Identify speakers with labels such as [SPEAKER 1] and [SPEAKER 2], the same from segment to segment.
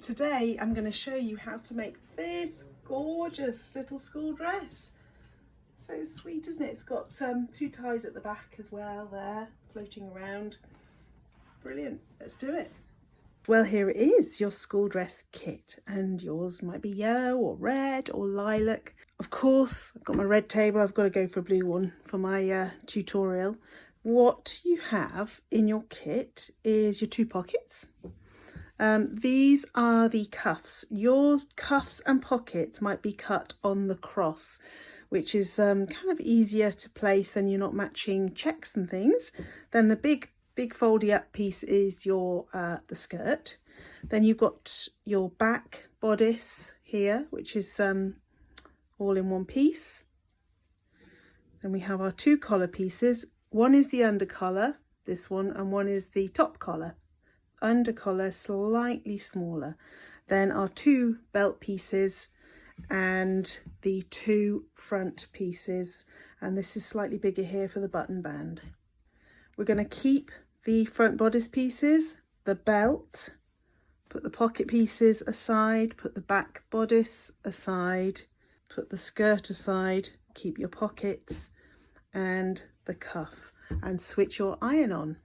[SPEAKER 1] Today I'm going to show you how to make this gorgeous little school dress. So sweet, isn't it? It's got two ties at the back as well there, floating around. Brilliant, let's do it. Well, here it is, your school dress kit, and yours might be yellow or red or lilac. Of course, I've got my red table, I've got to go for a blue one for my tutorial. What you have in your kit is your two pockets. These are the cuffs. Yours cuffs and pockets might be cut on the cross, which is kind of easier to place, then you're not matching checks and things. Then the big foldy up piece is your the skirt. Then you've got your back bodice here, which is all in one piece. Then we have our two collar pieces. One is the under collar, this one, and one is the top collar. Under collar slightly smaller. Then our two belt pieces and the two front pieces, and this is slightly bigger here for the button band. We're going to keep the front bodice pieces, the belt, put the pocket pieces aside, put the back bodice aside, put the skirt aside, keep your pockets and the cuff, and switch your iron on.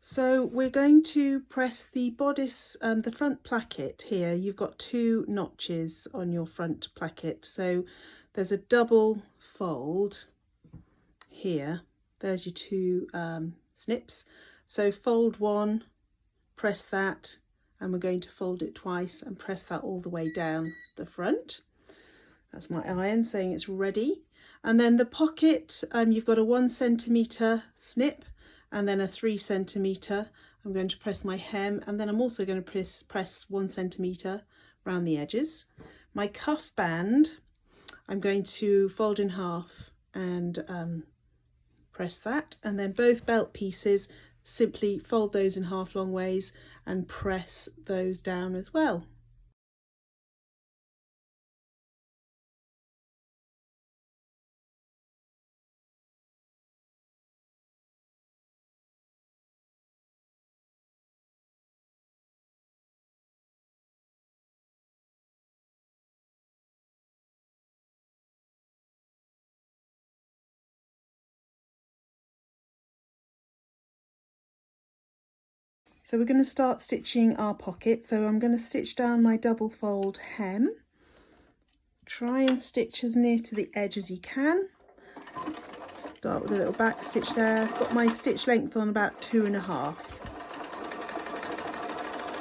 [SPEAKER 1] So we're going to press the bodice, the front placket here. You've got two notches on your front placket. So there's a double fold here. There's your two snips. So fold one, press that, and we're going to fold it twice and press that all the way down the front. That's my iron saying it's ready. And then the pocket, you've got a 1 centimetre snip and then a 3 centimetre. I'm going to press my hem, and then I'm also going to press 1 centimetre around the edges. My cuff band, I'm going to fold in half and press that, and then both belt pieces, simply fold those in half long ways and press those down as well. So we're going to start stitching our pocket. So I'm going to stitch down my double fold hem. Try and stitch as near to the edge as you can. Start with a little back stitch there. I've got my stitch length on about 2.5.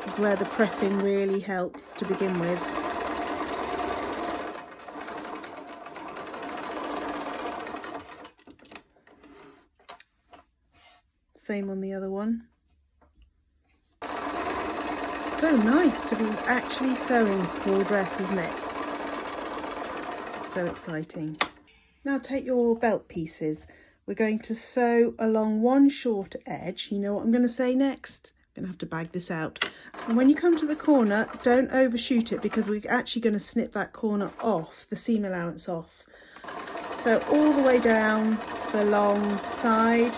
[SPEAKER 1] This is where the pressing really helps to begin with. Same on the other one. So nice to be actually sewing school dress, isn't it? So exciting. Now take your belt pieces. We're going to sew along one short edge. You know what I'm going to say next? I'm going to have to bag this out. And when you come to the corner, don't overshoot it, because we're actually going to snip that corner off, the seam allowance off. So all the way down the long side.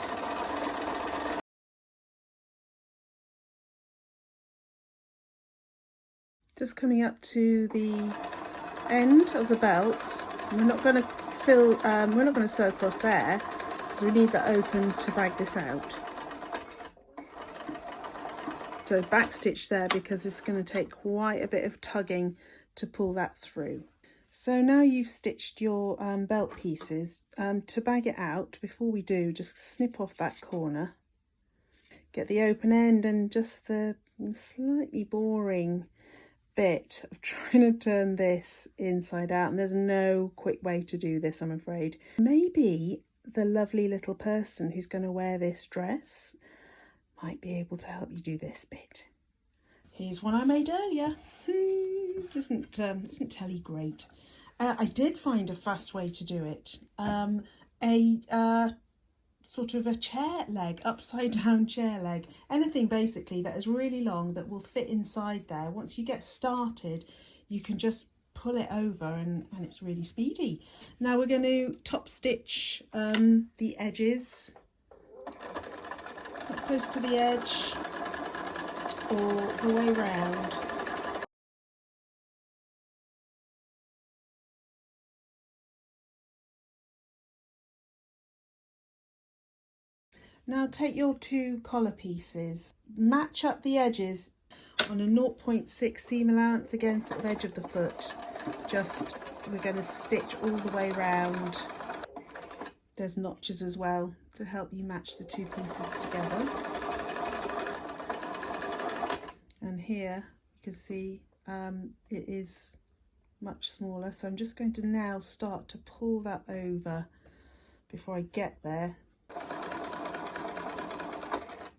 [SPEAKER 1] Just coming up to the end of the belt. We're not going to we're not going to sew across there, because we need that open to bag this out. So back stitch there, because it's going to take quite a bit of tugging to pull that through. So now you've stitched your belt pieces. To bag it out, before we do, just snip off that corner, get the open end, and just the slightly boring bit of trying to turn this inside out, and there's no quick way to do this, I'm afraid. Maybe the lovely little person who's going to wear this dress might be able to help you do this bit. Here's one I made earlier. Isn't telly great? I did find a fast way to do it. Sort of a chair leg, upside down chair leg, anything basically that is really long that will fit inside there. Once you get started, you can just pull it over and it's really speedy. Now we're going to top stitch the edges, not close to the edge, all the way round. Now take your two collar pieces, match up the edges on a 0.6 seam allowance, again sort of edge of the foot, just so we're going to stitch all the way round. There's notches as well to help you match the two pieces together. And here you can see it is much smaller, so I'm just going to now start to pull that over before I get there.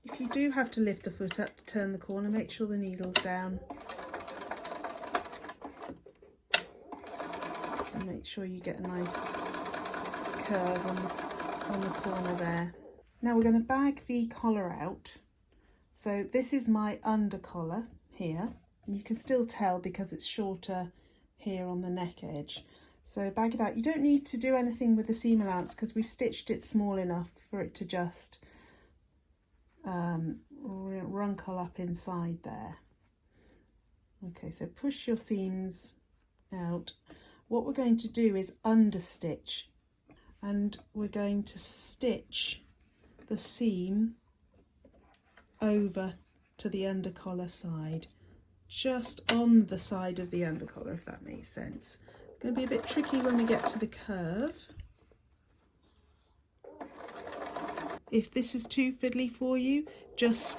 [SPEAKER 1] If you do have to lift the foot up to turn the corner, make sure the needle's down. And make sure you get a nice curve on the corner there. Now we're going to bag the collar out. So this is my under collar here. And you can still tell because it's shorter here on the neck edge. So bag it out. You don't need to do anything with the seam allowance because we've stitched it small enough for it to just runkle up inside there. Okay, so push your seams out. What we're going to do is understitch, and we're going to stitch the seam over to the under collar side, just on the side of the under collar, if that makes sense. It's going to be a bit tricky when we get to the curve. If this is too fiddly for you, just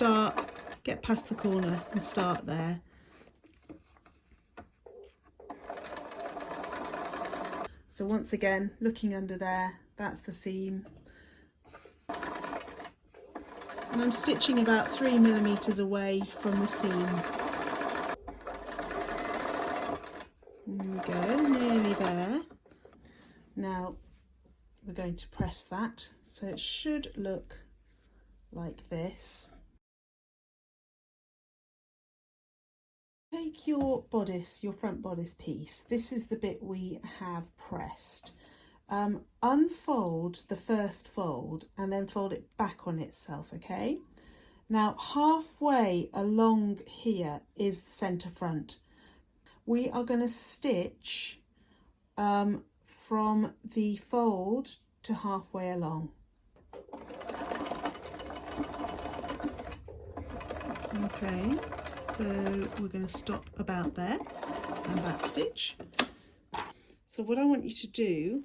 [SPEAKER 1] get past the corner and start there. So once again, looking under there, that's the seam. And I'm stitching about 3 millimeters away from the seam. There we go, nearly there. Now we're going to press that, so it should look like this. Take your bodice, your front bodice piece. This is the bit we have pressed. Unfold the first fold and then fold it back on itself, okay? Now halfway along here is the centre front. We are going to stitch from the fold to halfway along. Okay, so we're going to stop about there and back stitch. So what I want you to do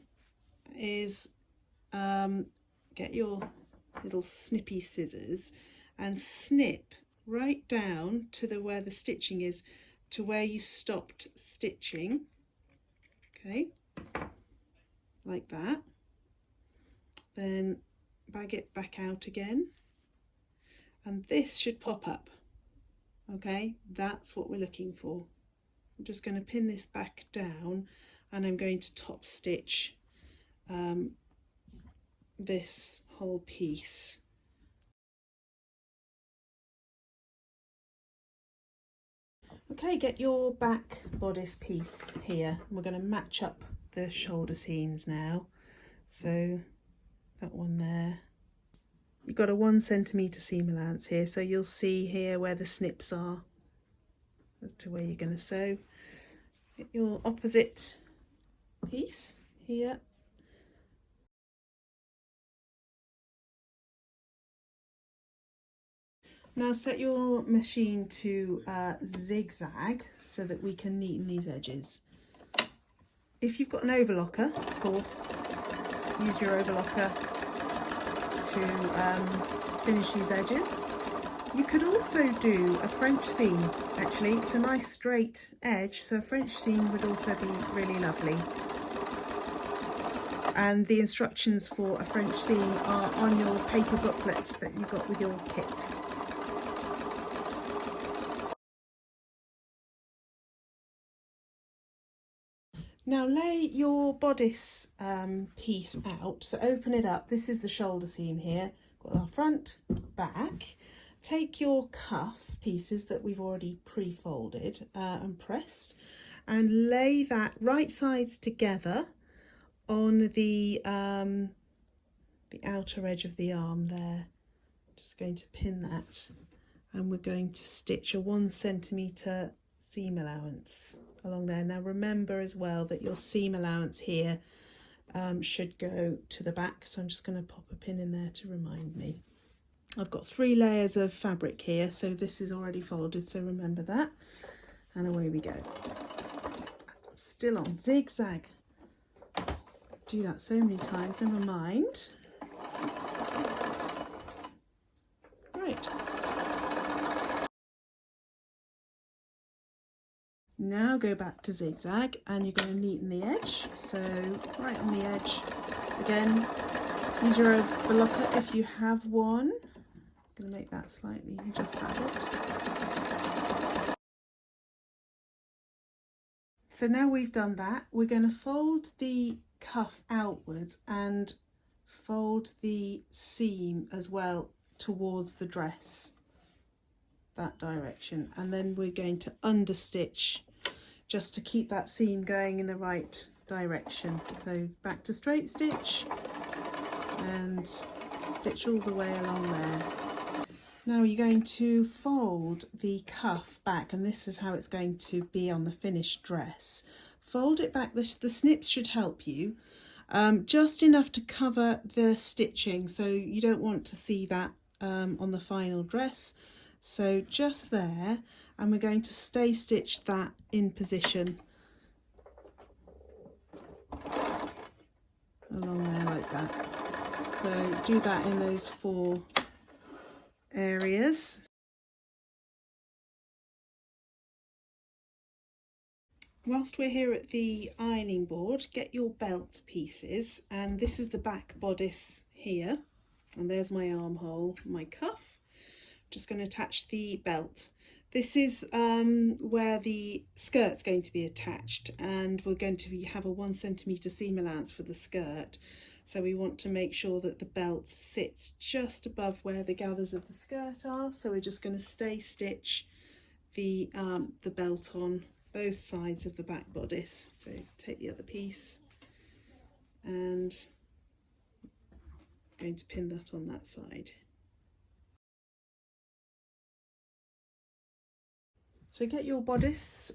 [SPEAKER 1] is get your little snippy scissors and snip right down to where the stitching is, to where you stopped stitching. Okay, like that. Then bag it back out again, and this should pop up. Okay, that's what we're looking for. I'm just going to pin this back down, and I'm going to top stitch this whole piece. Okay, get your back bodice piece here. We're going to match up the shoulder seams now. So that one there. You've got a 1 centimetre seam allowance here, so you'll see here where the snips are as to where you're going to sew. Get your opposite piece here. Now set your machine to zigzag so that we can neaten these edges. If you've got an overlocker, of course, use your overlocker to finish these edges. You could also do a French seam. Actually, it's a nice straight edge, so a French seam would also be really lovely. And the instructions for a French seam are on your paper booklet that you got with your kit. Now lay your bodice piece out, so open it up. This is the shoulder seam here. Got our front, back. Take your cuff pieces that we've already pre-folded and pressed, and lay that right sides together on the outer edge of the arm there. Just going to pin that, and we're going to stitch a 1 centimetre seam allowance along there. Now remember as well that your seam allowance here should go to the back, so I'm just going to pop a pin in there to remind me. I've got 3 layers of fabric here, so this is already folded, so remember that. And away we go. Still on zigzag. Do that so many times, never mind. Right. Now go back to zigzag and you're going to neaten the edge. So right on the edge, again, use your overlocker if you have one. I'm going to make that slightly, adjust that a bit. So now we've done that, we're going to fold the cuff outwards and fold the seam as well towards the dress, that direction, and then we're going to understitch just to keep that seam going in the right direction. So back to straight stitch and stitch all the way along there. Now you're going to fold the cuff back, and this is how it's going to be on the finished dress. Fold it back, the snips should help you, just enough to cover the stitching, so you don't want to see that on the final dress. So just there, and we're going to stay stitch that in position along there like that. So do that in those 4 areas. Whilst we're here at the ironing board, get your belt pieces, and this is the back bodice here, and there's my armhole, my cuff. Just going to attach the belt. This is where the skirt's going to be attached, and we're going to have a 1 centimetre seam allowance for the skirt. So we want to make sure that the belt sits just above where the gathers of the skirt are. So we're just going to stay stitch the belt on both sides of the back bodice. So take the other piece and I'm going to pin that on that side. So get your bodice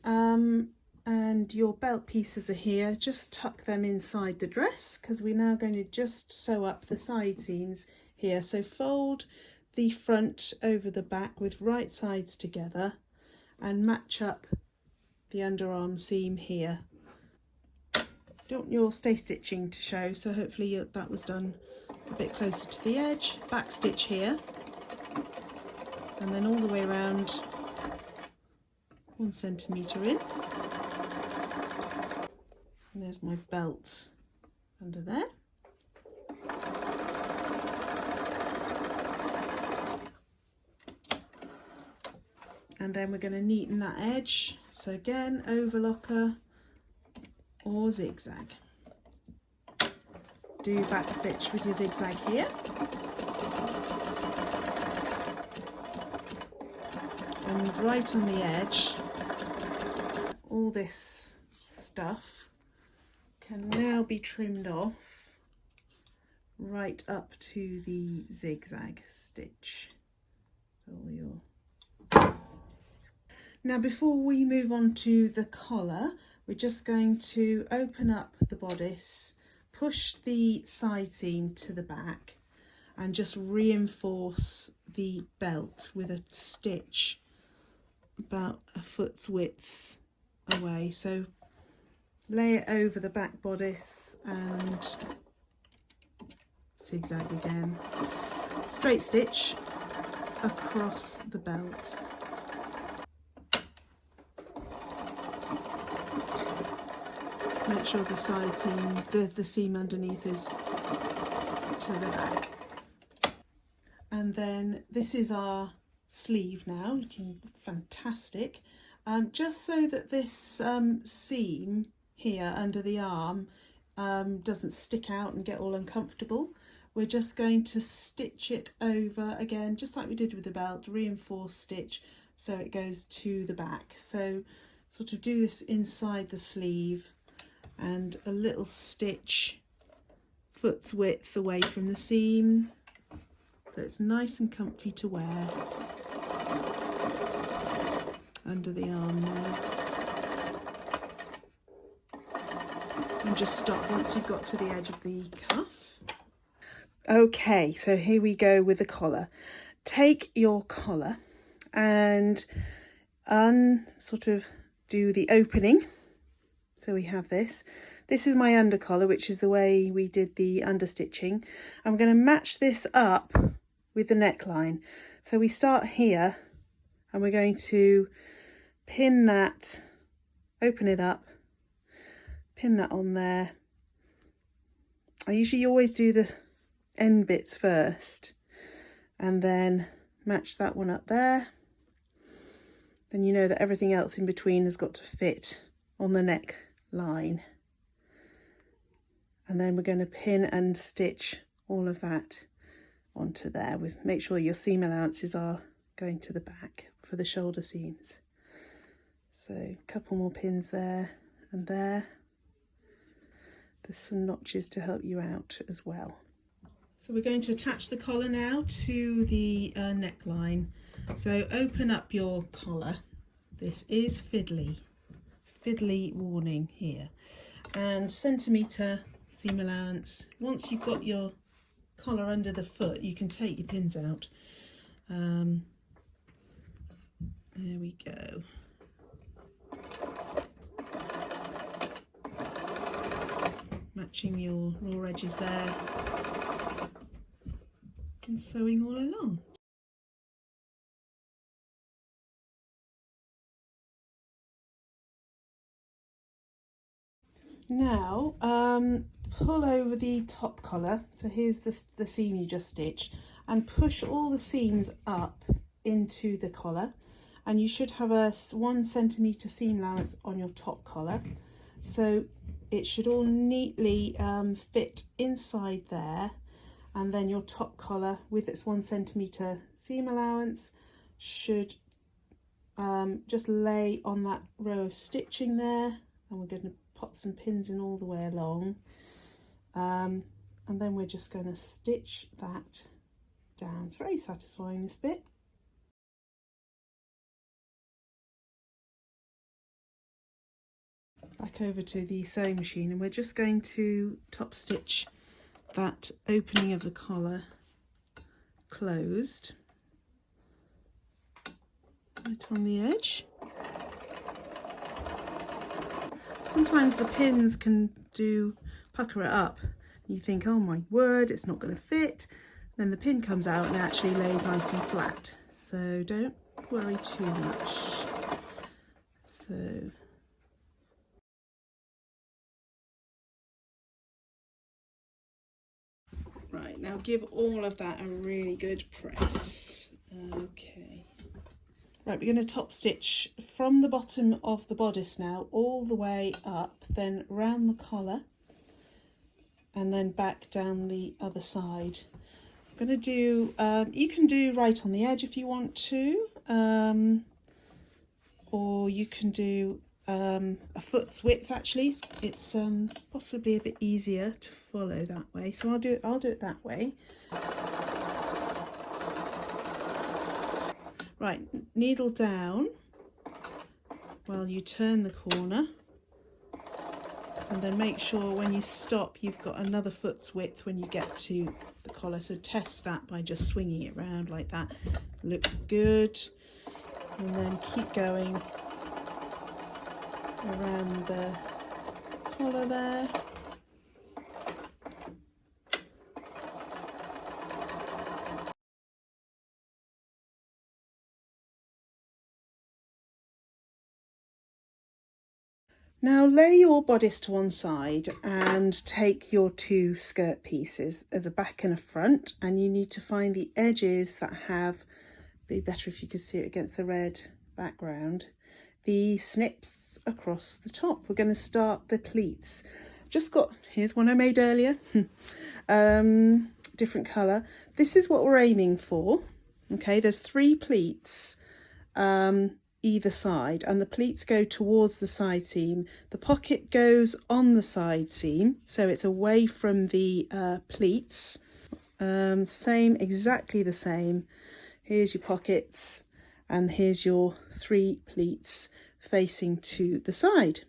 [SPEAKER 1] and your belt pieces are here. Just tuck them inside the dress because we're now going to just sew up the side seams here. So fold the front over the back with right sides together and match up the underarm seam here. Don't want your stay stitching to show, so hopefully that was done a bit closer to the edge. Back stitch here and then all the way around 1 centimetre in. And there's my belt under there. And then we're going to neaten that edge. So again, overlocker or zigzag. Do back stitch with your zigzag here. And right on the edge, all this stuff can now be trimmed off right up to the zigzag stitch. Now before we move on to the collar, we're just going to open up the bodice, push the side seam to the back and just reinforce the belt with a stitch about a foot's width away. So lay it over the back bodice and zigzag again, straight stitch across the belt. Make sure the side seam, the seam underneath is to the back. And then this is our sleeve now, looking fantastic. Just so that this seam here under the arm doesn't stick out and get all uncomfortable, we're just going to stitch it over again, just like we did with the belt, reinforce stitch so it goes to the back. So sort of do this inside the sleeve and a little stitch foot's width away from the seam so it's nice and comfy to wear under the arm there. And just stop once you've got to the edge of the cuff. Okay, so here we go with the collar. take your collar and sort of do the opening. So we have this. This is my under collar, which is the way we did the understitching. I'm going to match this up with the neckline. So we start here and we're going to pin that, open it up, pin that on there. I usually always do the end bits first and then match that one up there. Then you know that everything else in between has got to fit on the neckline. And then we're going to pin and stitch all of that onto there. Make sure your seam allowances are going to the back for the shoulder seams. So a couple more pins there and there. There's some notches to help you out as well. So we're going to attach the collar now to the neckline. So open up your collar. This is fiddly warning here. And centimetre seam allowance. Once you've got your collar under the foot, you can take your pins out. There we go. Matching your raw edges there and sewing all along. Now pull over the top collar, so here's the seam you just stitched, and push all the seams up into the collar, and you should have a 1 centimetre seam allowance on your top collar, so it should all neatly fit inside there, and then your top collar with its 1 centimetre seam allowance should just lay on that row of stitching there, and we're going to pop some pins in all the way along, and then we're just going to stitch that down. It's very satisfying, this bit. Back over to the sewing machine, and we're just going to top stitch that opening of the collar closed right on the edge. Sometimes the pins can pucker it up. You think, oh my word, it's not going to fit. Then the pin comes out and it actually lays nice and flat. So don't worry too much. So right, now give all of that a really good press. Okay. Right, we're going to top stitch from the bottom of the bodice now all the way up, then round the collar and then back down the other side. I'm going to do, you can do right on the edge if you want to, or you can do a foot's width actually. It's possibly a bit easier to follow that way, so I'll do it that way. Right, needle down while you turn the corner, and then make sure when you stop you've got another foot's width when you get to the collar. So test that by just swinging it round like that. Looks good. And then keep going around the collar there. Now lay your bodice to one side and take your 2 skirt pieces as a back and a front, and you need to find the edges that have, be better if you could see it against the red background, the snips across the top. We're going to start the pleats. Just got, here's one I made earlier, different colour. This is what we're aiming for. Okay, there's 3 pleats either side, and the pleats go towards the side seam. The pocket goes on the side seam, so it's away from the pleats. Same, exactly the same. Here's your pockets, and here's your 3 pleats facing to the side.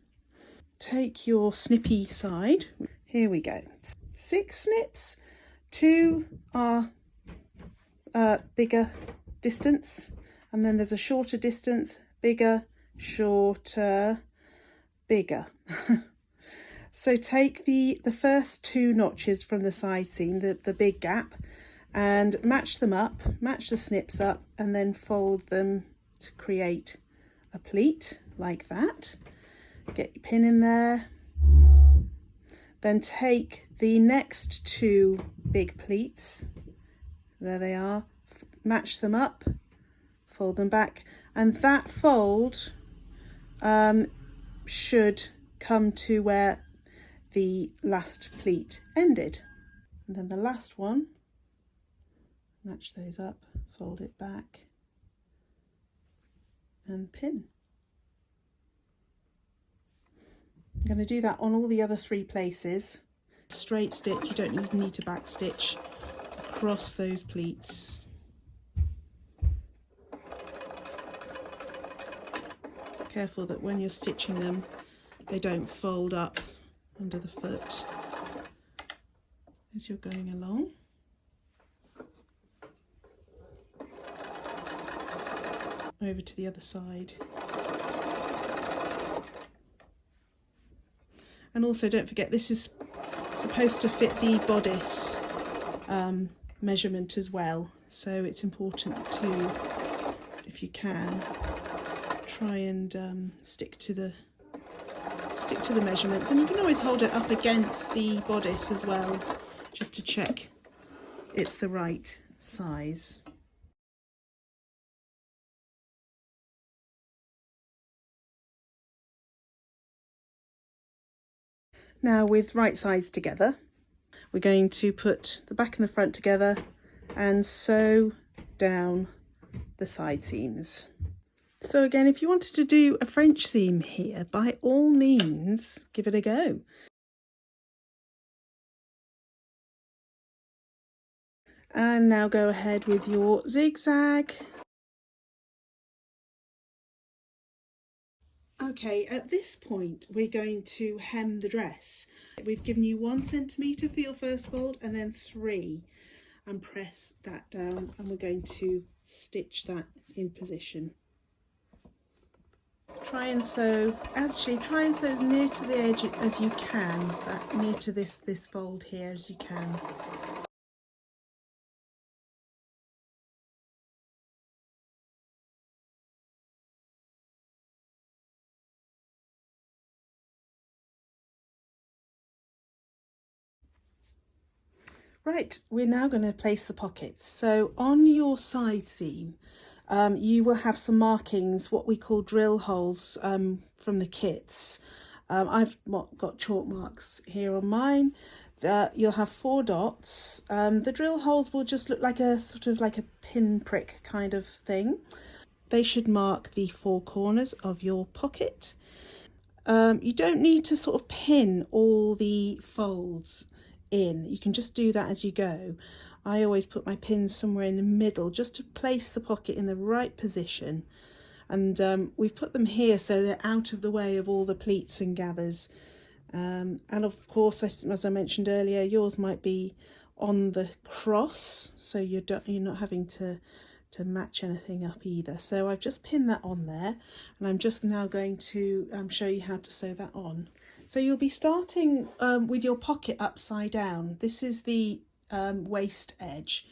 [SPEAKER 1] Take your snippy side. Here we go. 6 snips. 2 are bigger distance, and then there's a shorter distance, bigger, shorter, bigger. So take the first 2 notches from the side seam, the big gap, and match them up, match the snips up, and then fold them to create a pleat like that. Get your pin in there. Then take the next 2 big pleats, there they are, match them up, fold them back, and that fold should come to where the last pleat ended. And then the last one, match those up, fold it back and pin. I'm going to do that on all the other 3 places. Straight stitch, you don't even need to back stitch across those pleats. Careful that when you're stitching them, they don't fold up under the foot as you're going along. Over to the other side. And also don't forget, this is supposed to fit the bodice measurement as well, so it's important to, if you can, try and stick to the measurements. And you can always hold it up against the bodice as well, just to check it's the right size. Now, with right sides together, we're going to put the back and the front together and sew down the side seams. So again, if you wanted to do a French seam here, by all means, give it a go. And now go ahead with your zigzag. Okay, at this point we're going to hem the dress. We've given you 1 centimetre for your first fold and then 3, and press that down, and we're going to stitch that in position. Try and sew as near to the edge as you can, near to this fold here as you can. Right, we're now going to place the pockets. So on your side seam, you will have some markings, what we call drill holes from the kits. I've got chalk marks here on mine. You'll have 4 dots. The drill holes will just look like a sort of like a pin prick kind of thing. They should mark the 4 corners of your pocket. You don't need to sort of pin all the folds in. You can just do that as you go. I always put my pins somewhere in the middle just to place the pocket in the right position, and we've put them here so they're out of the way of all the pleats and gathers, and of course, as I mentioned earlier, yours might be on the cross, so you're not having to match anything up either. So I've just pinned that on there, and I'm just now going to show you how to sew that on. So you'll be starting with your pocket upside down. This is the waist edge,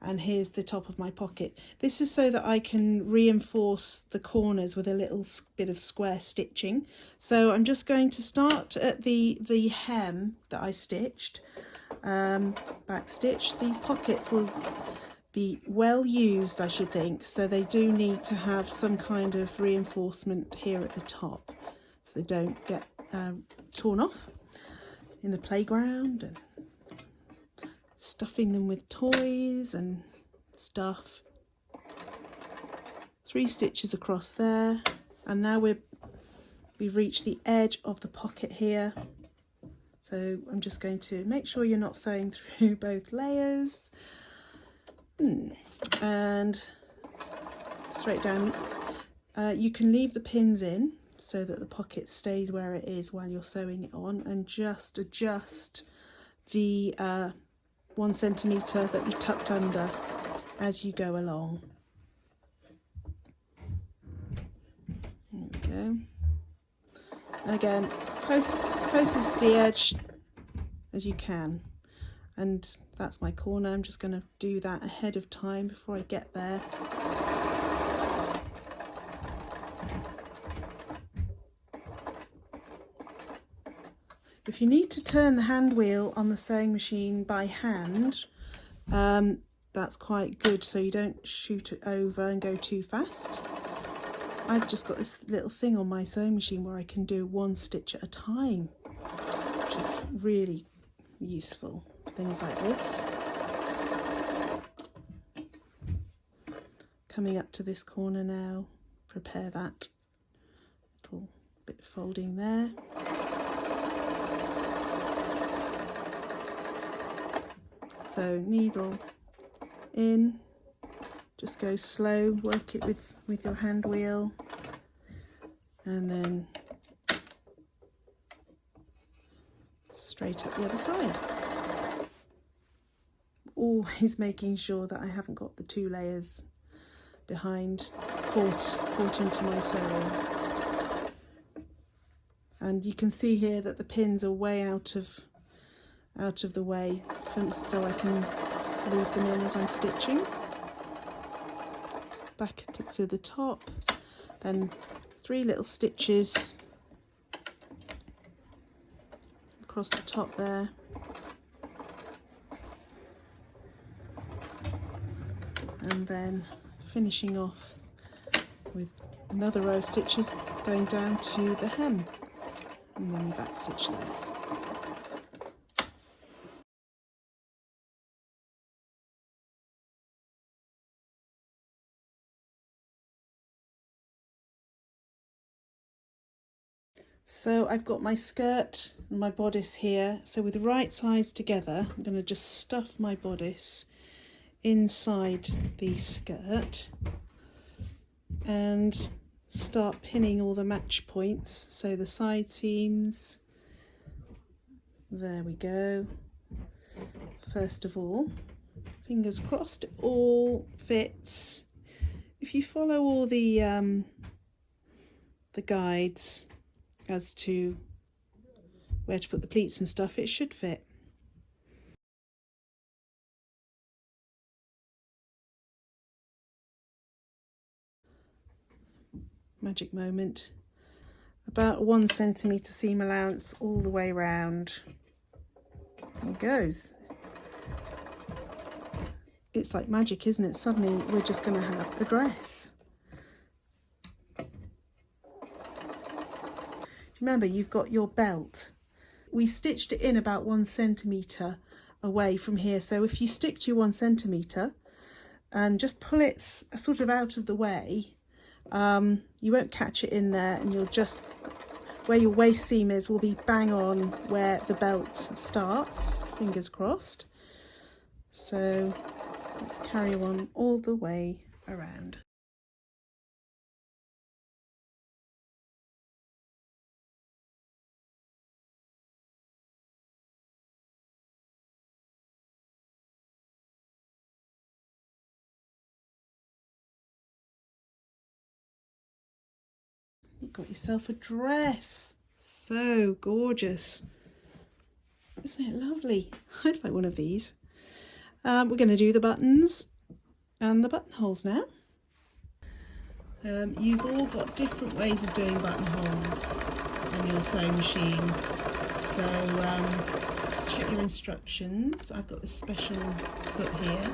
[SPEAKER 1] and here's the top of my pocket. This is so that I can reinforce the corners with a little bit of square stitching. So I'm just going to start at the hem that I stitched, back stitch. These pockets will be well used, I should think, so they do need to have some kind of reinforcement here at the top so they don't get torn off in the playground and stuffing them with toys and stuff. 3 stitches across there, and now we've reached the edge of the pocket here. So I'm just going to make sure you're not sewing through both layers. And straight down. You can leave the pins in so that the pocket stays where it is while you're sewing it on, and just adjust the 1 centimetre that you tucked under as you go along. There we go. And again, close as the edge as you can. And that's my corner. I'm just going to do that ahead of time before I get there. If you need to turn the hand wheel on the sewing machine by hand, that's quite good so you don't shoot it over and go too fast. I've just got this little thing on my sewing machine where I can do one stitch at a time, which is really useful. Things like this. Coming up to this corner now, prepare that little bit of folding there. So needle in, just go slow, work it with your hand wheel, and then straight up the other side. Always making sure that I haven't got the 2 layers behind caught into my sewing. And you can see here that the pins are way out of the way, so I can leave them in as I'm stitching. Back to the top, then 3 little stitches across the top there. And then finishing off with another row of stitches going down to the hem, and then we back stitch there. So I've got my skirt and my bodice here, so with the right sides together I'm going to just stuff my bodice inside the skirt and start pinning all the match points, so the side seams, there we go. First of all, fingers crossed it all fits. If you follow all the guides as to where to put the pleats and stuff, it should fit. Magic moment. About 1 centimetre seam allowance all the way round. There it goes. It's like magic, isn't it? Suddenly we're just going to have a dress. Remember, you've got your belt. We stitched it in about 1 centimetre away from here, so if you stick to your 1 centimetre and just pull it sort of out of the way, you won't catch it in there, and you'll just, where your waist seam is will be bang on where the belt starts, fingers crossed. So let's carry on all the way around. You've got yourself a dress. So gorgeous. Isn't it lovely? I'd like one of these. We're going to do the buttons and the buttonholes now. You've all got different ways of doing buttonholes on your sewing machine. So just check your instructions. I've got this special foot here.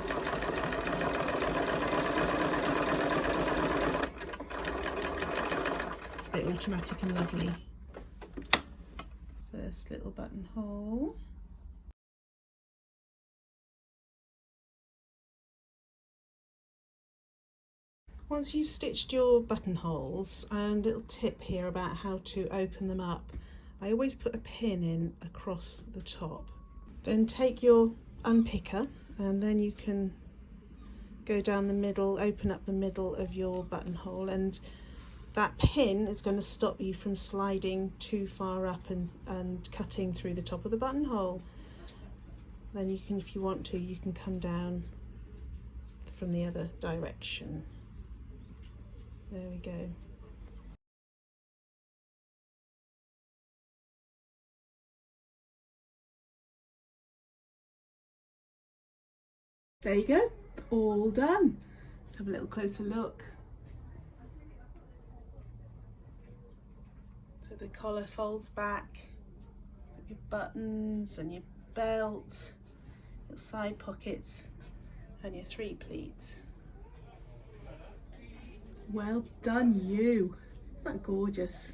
[SPEAKER 1] It's a bit automatic and lovely. First little buttonhole. Once you've stitched your buttonholes, and a little tip here about how to open them up, I always put a pin in across the top. Then take your unpicker and then you can go down the middle, open up the middle of your buttonhole, and that pin is going to stop you from sliding too far up and cutting through the top of the buttonhole. Then you can, if you want to, you can come down from the other direction. There we go. There you go, all done. Let's have a little closer look. So the collar folds back, your buttons and your belt, your side pockets and your 3 pleats. Well done you, isn't that gorgeous?